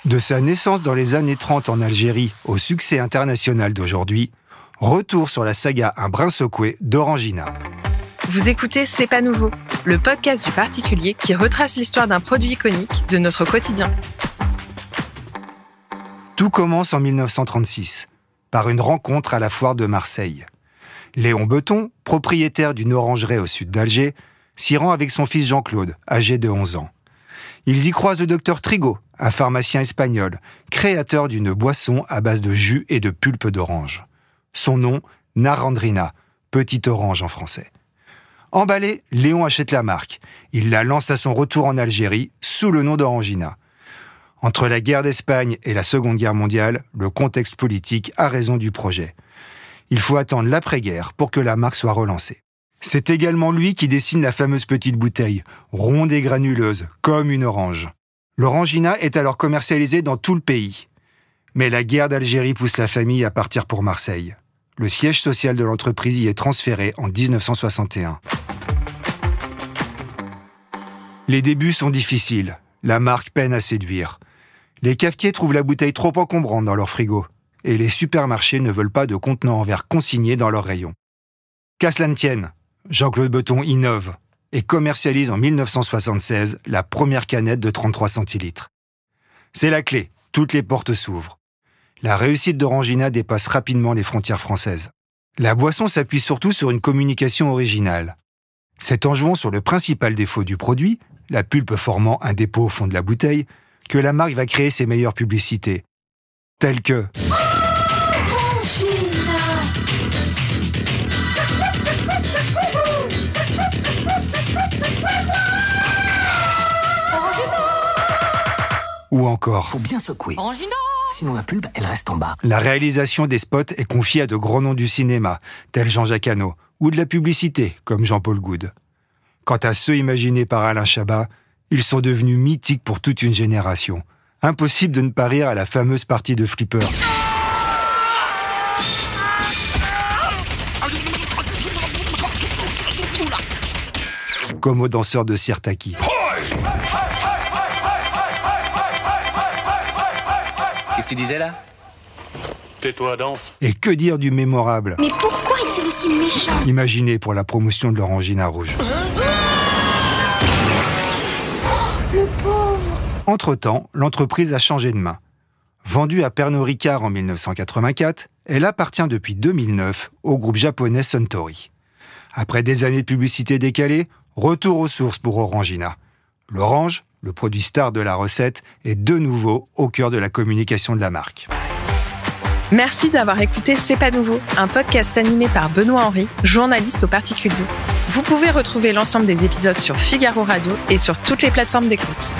De sa naissance dans les années 30 en Algérie au succès international d'aujourd'hui, retour sur la saga Un brin secoué d'Orangina. Vous écoutez C'est pas nouveau, le podcast du particulier qui retrace l'histoire d'un produit iconique de notre quotidien. Tout commence en 1936, par une rencontre à la foire de Marseille. Léon Beton, propriétaire d'une orangerie au sud d'Alger, s'y rend avec son fils Jean-Claude, âgé de 11 ans. Ils y croisent le docteur Trigo, un pharmacien espagnol, créateur d'une boisson à base de jus et de pulpe d'orange. Son nom, Narandrina, petite orange en français. Emballé, Léon achète la marque. Il la lance à son retour en Algérie, sous le nom d'Orangina. Entre la guerre d'Espagne et la Seconde Guerre mondiale, le contexte politique a raison du projet. Il faut attendre l'après-guerre pour que la marque soit relancée. C'est également lui qui dessine la fameuse petite bouteille, ronde et granuleuse, comme une orange. L'Orangina est alors commercialisée dans tout le pays. Mais la guerre d'Algérie pousse la famille à partir pour Marseille. Le siège social de l'entreprise y est transféré en 1961. Les débuts sont difficiles. La marque peine à séduire. Les cafetiers trouvent la bouteille trop encombrante dans leur frigo. Et les supermarchés ne veulent pas de contenants en verre consignés dans leurs rayons. Qu'à cela ne tienne, Jean-Claude Beton innove et commercialise en 1976 la première canette de 33 centilitres. C'est la clé, toutes les portes s'ouvrent. La réussite d'Orangina dépasse rapidement les frontières françaises. La boisson s'appuie surtout sur une communication originale. C'est en jouant sur le principal défaut du produit, la pulpe formant un dépôt au fond de la bouteille, que la marque va créer ses meilleures publicités, telles que ou encore faut bien secouer. Orangina ! Sinon la pulpe, elle reste en bas. La réalisation des spots est confiée à de grands noms du cinéma, tels Jean-Jacques Hano, ou de la publicité, comme Jean-Paul Goude. Quant à ceux imaginés par Alain Chabat, ils sont devenus mythiques pour toute une génération. Impossible de ne pas rire à la fameuse partie de Flipper. Comme aux danseurs de Sirtaki. Qu'est-ce que tu disais là ? Tais-toi, danse. Et que dire du mémorable Mais pourquoi est-il aussi méchant ? imaginé pour la promotion de l'Orangina rouge. Le pauvre ! Entre-temps, l'entreprise a changé de main. Vendue à Pernod Ricard en 1984, elle appartient depuis 2009 au groupe japonais Suntory. Après des années de publicité décalée, retour aux sources pour Orangina. L'orange, le produit star de la recette, est de nouveau au cœur de la communication de la marque. Merci d'avoir écouté C'est pas nouveau, un podcast animé par Benoît Henry, journaliste au particulier. Vous pouvez retrouver l'ensemble des épisodes sur Figaro Radio et sur toutes les plateformes d'écoute.